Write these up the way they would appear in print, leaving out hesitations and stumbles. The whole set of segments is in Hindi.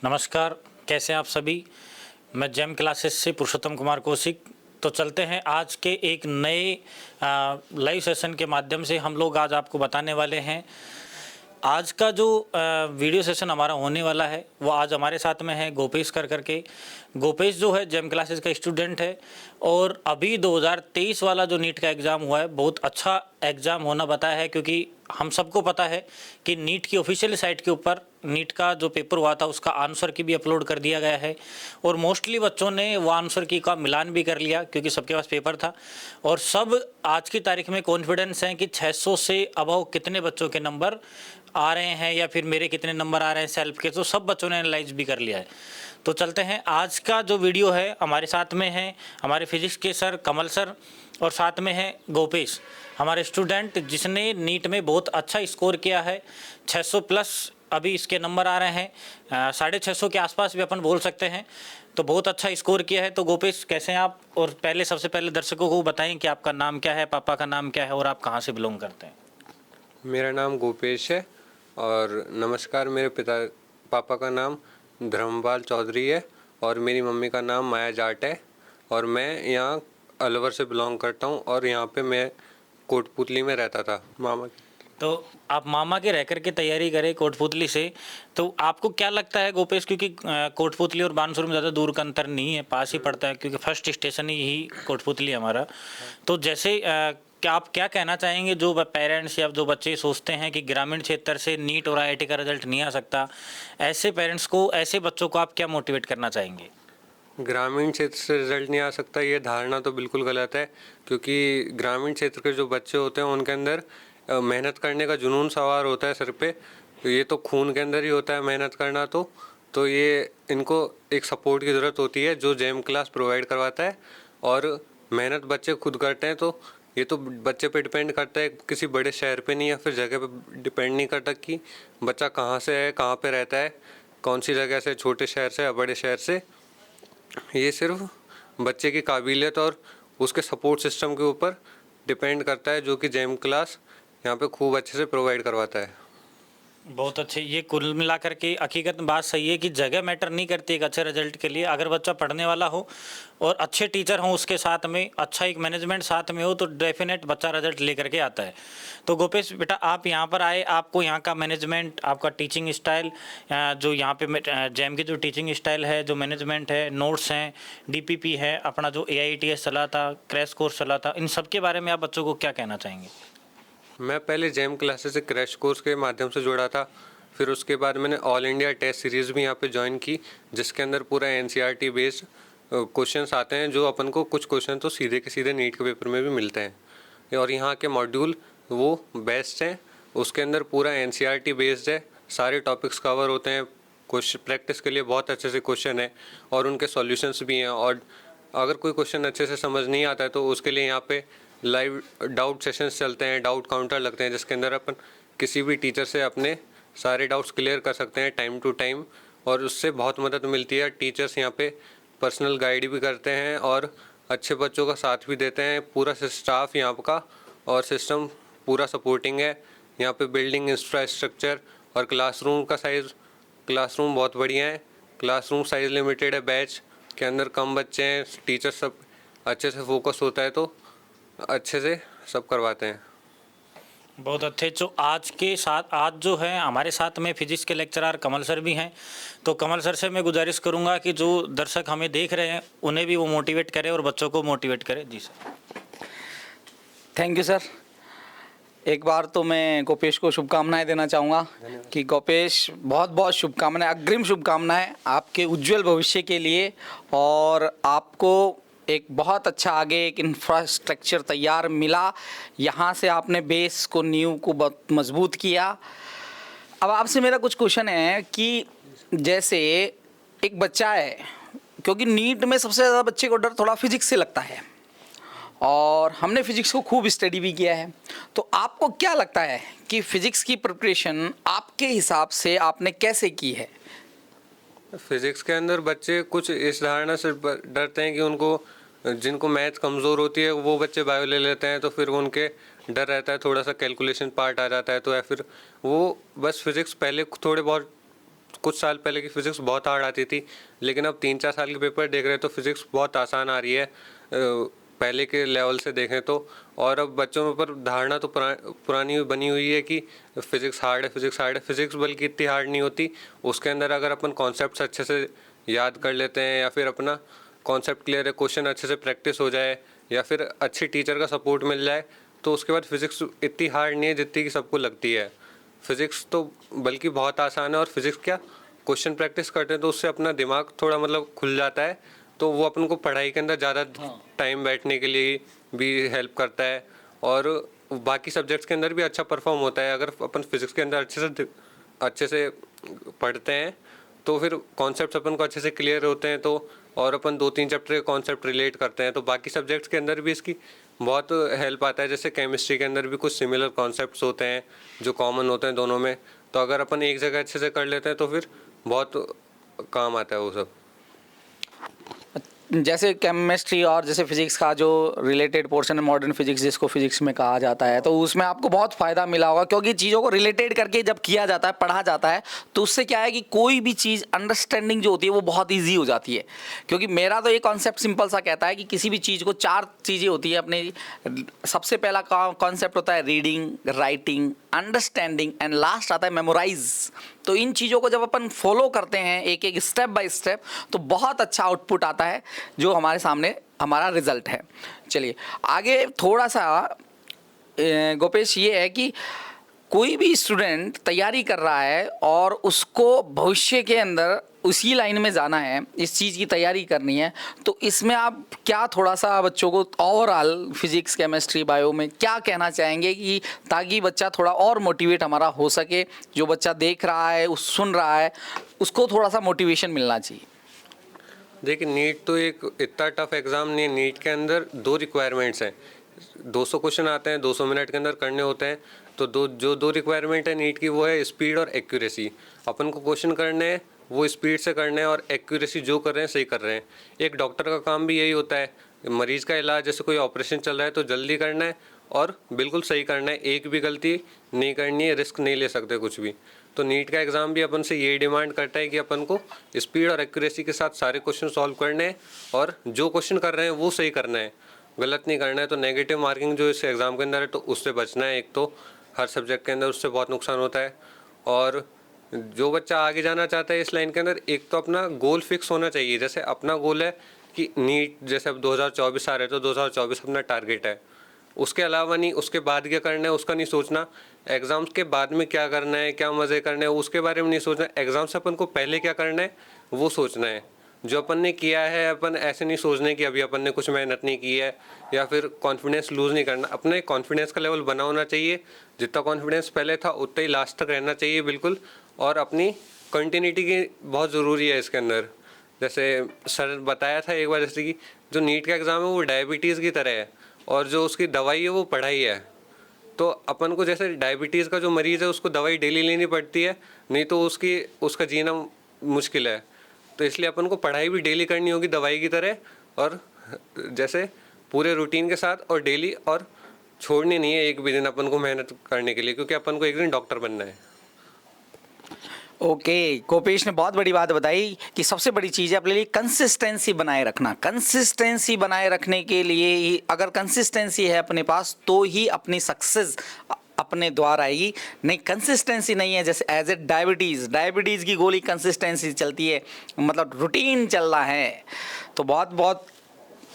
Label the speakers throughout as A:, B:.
A: नमस्कार, कैसे हैं आप सभी। मैं जेम क्लासेस से पुरुषोत्तम कुमार कौशिक। तो चलते हैं आज के एक नए लाइव सेशन के माध्यम से। हम लोग आज आपको बताने वाले हैं आज का जो वीडियो सेशन हमारा होने वाला है वो आज हमारे साथ में है गोपेश करके। गोपेश जो है जेम क्लासेस का स्टूडेंट है और अभी 2023 वाला जो नीट का एग्ज़ाम हुआ है बहुत अच्छा एग्ज़ाम होना बताया है, क्योंकि हम सबको पता है कि नीट की ऑफिशियल साइट के ऊपर नीट का जो पेपर हुआ था उसका आंसर की भी अपलोड कर दिया गया है और मोस्टली बच्चों ने वो आंसर की का मिलान भी कर लिया क्योंकि सबके पास पेपर था। और सब आज की तारीख में कॉन्फिडेंस हैं कि 600 से अबव कितने बच्चों के नंबर आ रहे हैं या फिर मेरे कितने नंबर आ रहे हैं सेल्फ के, तो सब बच्चों ने एनालाइज भी कर लिया है। तो चलते हैं, आज का जो वीडियो है हमारे साथ में है हमारे फिजिक्स के सर कमल सर और साथ में है गोपेश, हमारे स्टूडेंट जिसने नीट में बहुत अच्छा स्कोर किया है। 600 प्लस अभी इसके नंबर आ रहे हैं, 650 के आसपास भी अपन बोल सकते हैं। तो बहुत अच्छा स्कोर किया है। तो गोपेश कैसे हैं आप, और पहले सबसे पहले दर्शकों को बताएं कि आपका नाम क्या है, पापा का नाम क्या है और आप कहाँ से बिलोंग करते हैं।
B: मेरा नाम गोपेश है और नमस्कार। मेरे पापा का नाम धर्मपाल चौधरी है और मेरी मम्मी का नाम माया जाट है और मैं यहाँ अलवर से बिलोंग करता हूँ और यहाँ पे मैं कोटपुतली में रहता था मामा।
A: तो आप मामा के रह कर के तैयारी करें कोटपुतली से, तो आपको क्या लगता है गोपेश, क्योंकि कोटपुतली और बानसूर में ज़्यादा दूर का अंतर नहीं है, पास ही पड़ता है क्योंकि फर्स्ट स्टेशन ही कोटपुतली हमारा। तो जैसे क्या आप क्या कहना चाहेंगे जो पेरेंट्स या जो बच्चे सोचते हैं कि ग्रामीण क्षेत्र से नीट और आईआईटी का रिजल्ट नहीं आ सकता, ऐसे पेरेंट्स को, ऐसे बच्चों को आप क्या मोटिवेट करना चाहेंगे।
B: ग्रामीण क्षेत्र से रिजल्ट नहीं आ सकता, ये धारणा तो बिल्कुल गलत है, क्योंकि ग्रामीण क्षेत्र के जो बच्चे होते हैं उनके अंदर मेहनत करने का जुनून सवार होता है सर पे। तो ये तो खून के अंदर ही होता है मेहनत करना। तो ये इनको एक सपोर्ट की ज़रूरत होती है जो जेम क्लास प्रोवाइड करवाता है और मेहनत बच्चे खुद करते हैं। तो ये तो बच्चे पे डिपेंड करता है, किसी बड़े शहर पे नहीं या फिर जगह पे डिपेंड नहीं करता कि बच्चा कहाँ से है, कहाँ पे रहता है, कौन सी जगह से, छोटे शहर से या बड़े शहर से। ये सिर्फ बच्चे की काबिलियत और उसके सपोर्ट सिस्टम के ऊपर डिपेंड करता है, जो कि जेम क्लास यहाँ पे खूब अच्छे से प्रोवाइड करवाता है।
A: बहुत अच्छे। ये कुल मिलाकर के हकीकत में बात सही है कि जगह मैटर नहीं करती एक अच्छे रिजल्ट के लिए। अगर बच्चा पढ़ने वाला हो और अच्छे टीचर हों उसके साथ में, अच्छा एक मैनेजमेंट साथ में हो, तो डेफिनेट बच्चा रिजल्ट लेकर के आता है। तो गोपेश बेटा, आप यहाँ पर आए, आपको यहाँ का मैनेजमेंट, आपका टीचिंग स्टाइल, जो यहाँ पे जेम की जो टीचिंग स्टाइल है, जो मैनेजमेंट है, नोट्स हैं, DPP है, अपना जो AITS चला था, क्रैश कोर्स चला था, इन सब के बारे में आप बच्चों को क्या कहना चाहेंगे।
B: मैं पहले जेम क्लासेस से क्रैश कोर्स के माध्यम से जुड़ा था, फिर उसके बाद मैंने ऑल इंडिया टेस्ट सीरीज़ भी यहाँ पे ज्वाइन की, जिसके अंदर पूरा NCERT बेस्ड क्वेश्चंस आते हैं, जो अपन को कुछ क्वेश्चन तो सीधे के सीधे नीट के पेपर में भी मिलते हैं। और यहाँ के मॉड्यूल वो बेस्ट हैं, उसके अंदर पूरा NCERT बेस्ड है, सारे टॉपिक्स कवर होते हैं, क्वेश्चन प्रैक्टिस के लिए बहुत अच्छे से क्वेश्चन है और उनके सॉल्यूशंस भी हैं। और अगर कोई क्वेश्चन अच्छे से समझ नहीं आता है तो उसके लिए यहाँ पे लाइव डाउट सेशंस चलते हैं, डाउट काउंटर लगते हैं, जिसके अंदर अपन किसी भी टीचर से अपने सारे डाउट्स क्लियर कर सकते हैं टाइम टू टाइम और उससे बहुत मदद मिलती है। टीचर्स यहाँ पे पर्सनल गाइड भी करते हैं और अच्छे बच्चों का साथ भी देते हैं। पूरा स्टाफ यहाँ का और सिस्टम पूरा सपोर्टिंग है। यहाँ पे बिल्डिंग इंफ्रास्ट्रक्चर और क्लासरूम बहुत बढ़िया है। क्लासरूम साइज़ लिमिटेड है, बैच के अंदर कम बच्चे हैं, टीचर सब अच्छे से फोकस होता है, तो अच्छे से सब करवाते हैं।
A: बहुत अच्छे। जो आज के साथ, आज जो है हमारे साथ में फिजिक्स के लेक्चरर कमल सर भी हैं। तो कमल सर से मैं गुजारिश करूंगा कि जो दर्शक हमें देख रहे हैं उन्हें भी वो मोटिवेट करें और बच्चों को मोटिवेट करें। जी सर।
C: Thank you sir. एक बार तो मैं गोपेश को शुभकामनाएं देना चाहूँगा कि गोपेश बहुत बहुत शुभकामनाएं, अग्रिम शुभकामनाएं आपके उज्जवल भविष्य के लिए, और आपको एक बहुत अच्छा आगे एक इंफ्रास्ट्रक्चर तैयार मिला। यहाँ से आपने बेस को, नींव को बहुत मजबूत किया। अब आपसे मेरा कुछ क्वेश्चन है कि जैसे एक बच्चा है, क्योंकि नीट में सबसे ज़्यादा बच्चे को डर थोड़ा फिजिक्स से लगता है और हमने फिजिक्स को खूब स्टडी भी किया है, तो आपको क्या लगता है कि फिजिक्स की प्रिपरेशन आपके हिसाब से आपने कैसे की है।
B: फिजिक्स के अंदर बच्चे कुछ इस धारणा से डरते हैं कि उनको, जिनको मैथ कमज़ोर होती है वो बच्चे बायो ले लेते हैं, तो फिर उनके डर रहता है, थोड़ा सा कैलकुलेशन पार्ट आ जाता है, तो या फिर वो बस फिज़िक्स पहले थोड़े बहुत कुछ साल पहले की फ़िज़िक्स बहुत हार्ड आती थी, लेकिन अब 3-4 साल के पेपर देख रहे हैं तो फ़िज़िक्स बहुत आसान आ रही है पहले के लेवल से देखें तो। और अब बच्चों में पर धारणा तो पुरानी बनी हुई है कि फ़िज़िक्स हार्ड है, फ़िज़िक्स हार्ड है। फ़िज़िक्स बल्कि इतनी हार्ड नहीं होती। उसके अंदर अगर अपन कॉन्सेप्ट्स अच्छे से याद कर लेते हैं, या फिर अपना कॉन्सेप्ट क्लियर है, क्वेश्चन अच्छे से प्रैक्टिस हो जाए, या फिर अच्छी टीचर का सपोर्ट मिल जाए, तो उसके बाद फ़िज़िक्स इतनी हार्ड नहीं है जितनी कि सबको लगती है। फ़िज़िक्स तो बल्कि बहुत आसान है। और फ़िज़िक्स क्या, क्वेश्चन प्रैक्टिस करते हैं तो उससे अपना दिमाग थोड़ा मतलब खुल जाता है, तो वो अपन को पढ़ाई के अंदर ज़्यादा टाइम बैठने के लिए भी हेल्प करता है। और बाकी सब्जेक्ट्स के अंदर भी अच्छा परफॉर्म होता है। अगर अपन फिज़िक्स के अंदर अच्छे से पढ़ते हैं तो फिर कॉन्सेप्ट्स अपन को अच्छे से क्लियर होते हैं, तो और अपन 2-3 चैप्टर के कॉन्सेप्ट रिलेट करते हैं तो बाकी सब्जेक्ट्स के अंदर भी इसकी बहुत हेल्प आता है। जैसे केमिस्ट्री के अंदर भी कुछ सिमिलर कॉन्सेप्ट्स होते हैं जो कॉमन होते हैं दोनों में, तो अगर अपन एक जगह अच्छे से कर लेते हैं तो फिर बहुत काम आता है वो सब।
C: जैसे केमिस्ट्री और जैसे फिजिक्स का जो रिलेटेड पोर्शन है, मॉडर्न फिजिक्स जिसको फिजिक्स में कहा जाता है, तो उसमें आपको बहुत फ़ायदा मिला होगा, क्योंकि चीज़ों को रिलेटेड करके जब किया जाता है, पढ़ा जाता है, तो उससे क्या है कि कोई भी चीज़ अंडरस्टैंडिंग जो होती है वो बहुत ईजी हो जाती है। क्योंकि मेरा तो ये कॉन्सेप्ट सिंपल सा कहता है कि किसी भी चीज़ को 4 चीज़ें होती है अपने। सबसे पहला कॉन्सेप्ट होता है reading, writing, understanding and last आता है मेमोराइज। तो इन चीज़ों को जब अपन फॉलो करते हैं एक एक स्टेप बाय स्टेप, तो बहुत अच्छा आउटपुट आता है जो हमारे सामने हमारा रिजल्ट है। चलिए आगे थोड़ा सा गोपेश, ये है कि कोई भी स्टूडेंट तैयारी कर रहा है और उसको भविष्य के अंदर उसी लाइन में जाना है, इस चीज़ की तैयारी करनी है, तो इसमें आप क्या थोड़ा सा बच्चों को ओवरऑल फिजिक्स, केमिस्ट्री, बायो में क्या कहना चाहेंगे कि ताकि बच्चा थोड़ा और मोटिवेट हमारा हो सके, जो बच्चा देख रहा है, सुन रहा है, उसको थोड़ा सा मोटिवेशन मिलना चाहिए?
B: देखिए, नीट तो एक इतना टफ एग्ज़ाम नहीं है। नीट के अंदर 2 रिक्वायरमेंट्स हैं। 200 क्वेश्चन आते हैं, 200 मिनट के अंदर करने होते हैं। तो दो रिक्वायरमेंट है नीट की, वो है स्पीड और एक्यूरेसी। अपन को क्वेश्चन करने हैं वो स्पीड से करने हैं, और एक्यूरेसी जो कर रहे हैं सही कर रहे हैं। एक डॉक्टर का काम भी यही होता है, मरीज़ का इलाज, जैसे कोई ऑपरेशन चल रहा है तो जल्दी करना है और बिल्कुल सही करना है। एक भी गलती नहीं करनी है, रिस्क नहीं ले सकते कुछ भी। तो नीट का एग्ज़ाम भी अपन से यही डिमांड करता है कि अपन को स्पीड और एक्यूरेसी के साथ सारे क्वेश्चन सॉल्व करने हैं, और जो क्वेश्चन कर रहे हैं वो सही करना है, गलत नहीं करना है। तो नेगेटिव मार्किंग जो इस एग्ज़ाम के अंदर है तो उससे बचना है। एक तो हर सब्जेक्ट के अंदर उससे बहुत नुकसान होता है। और जो बच्चा आगे जाना चाहता है इस लाइन के अंदर, एक तो अपना गोल फिक्स होना चाहिए। जैसे अपना गोल है कि नीट, जैसे अब 2024 आ रहे तो 2024 अपना टारगेट है। उसके अलावा नहीं, उसके बाद क्या करना है उसका नहीं सोचना। एग्ज़ाम्स के बाद में क्या करना है, क्या मज़े करने हैं, उसके बारे में नहीं सोचना। एग्ज़ाम से अपन को पहले क्या करना है वो सोचना है। जो अपन ने किया है, अपन ऐसे नहीं सोचने कि अभी अपन ने कुछ मेहनत नहीं की है, या फिर कॉन्फिडेंस लूज़ नहीं करना। अपने कॉन्फिडेंस का लेवल बना होना चाहिए। जितना कॉन्फिडेंस पहले था उतना ही लास्ट तक रहना चाहिए बिल्कुल। और अपनी कंटिन्यूटी की बहुत ज़रूरी है इसके अंदर। जैसे सर बताया था एक बार, जैसे कि जो नीट का एग्ज़ाम है वो डायबिटीज़ की तरह है, और जो उसकी दवाई है वो पढ़ाई है। तो अपन को जैसे डायबिटीज़ का जो मरीज़ है उसको दवाई डेली लेनी पड़ती है, नहीं तो उसका जीना मुश्किल है। तो इसलिए अपन को पढ़ाई भी डेली करनी होगी दवाई की तरह, और जैसे पूरे रूटीन के साथ और डेली, और छोड़नी नहीं है एक भी दिन अपन को मेहनत करने के लिए, क्योंकि अपन को एक दिन डॉक्टर बनना है।
C: ओके, कोपेश ने बहुत बड़ी बात बताई कि सबसे बड़ी चीज़ है अपने लिए कंसिस्टेंसी बनाए रखना। कंसिस्टेंसी बनाए रखने के लिए ही, अगर कंसिस्टेंसी है अपने पास, तो ही अपनी सक्सेस अपने द्वार आएगी। नहीं, कंसिस्टेंसी नहीं है, जैसे एज ए डायबिटीज़ की गोली कंसिस्टेंसी चलती है, मतलब रूटीन चल रहा है। तो बहुत बहुत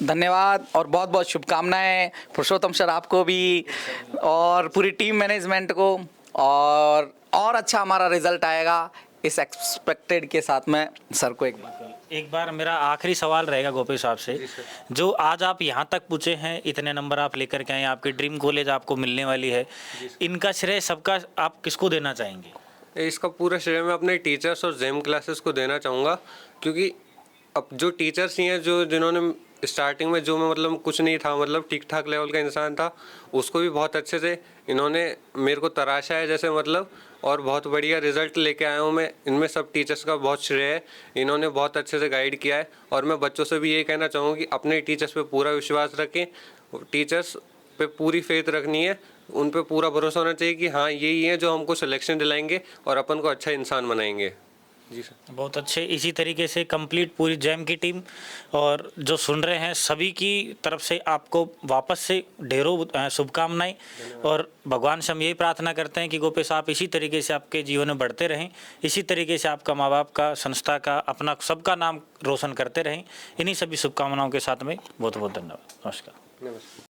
C: धन्यवाद और बहुत बहुत शुभकामनाएं पुरुषोत्तम सर आपको भी, और पूरी टीम मैनेजमेंट को, और अच्छा हमारा रिजल्ट आएगा इस एक्सपेक्टेड के साथ में सर को
A: एक बार मेरा आखिरी सवाल रहेगा गोपेश साहब से। जो आज आप यहाँ तक पूछे हैं, इतने नंबर आप लेकर के आए, आपकी ड्रीम कॉलेज आपको मिलने वाली है, इनका श्रेय सबका आप किसको देना चाहेंगे?
B: इसका पूरा श्रेय मैं अपने टीचर्स और जेम क्लासेस को देना चाहूँगा, क्योंकि अब जो टीचर्स ही हैं जिन्होंने स्टार्टिंग में, जो मैं मतलब कुछ नहीं था, मतलब ठीक ठाक लेवल का इंसान था, उसको भी बहुत अच्छे से इन्होंने मेरे को तराशा है जैसे, मतलब, और बहुत बढ़िया रिजल्ट लेके आया हूँ मैं। इनमें सब टीचर्स का बहुत श्रेय है, इन्होंने बहुत अच्छे से गाइड किया है। और मैं बच्चों से भी यही कहना चाहूँगा कि अपने टीचर्स पे पूरा विश्वास रखें, टीचर्स पे पूरी फेथ रखनी है, उन पे पूरा भरोसा होना चाहिए कि हाँ यही है जो हमको सिलेक्शन दिलाएंगे और अपन को अच्छा इंसान बनाएंगे। जी सर।
A: बहुत अच्छे। इसी तरीके से कंप्लीट पूरी जैम की टीम और जो सुन रहे हैं सभी की तरफ से आपको वापस से ढेरों शुभकामनाएं, और भगवान से हम यही प्रार्थना करते हैं कि गोपेश आप इसी तरीके से आपके जीवन में बढ़ते रहें, इसी तरीके से आपका माँ बाप का, संस्था का, अपना सबका नाम रोशन करते रहें। इन्हीं सभी शुभकामनाओं के साथ में बहुत बहुत धन्यवाद। नमस्कार।
B: नमस्कार।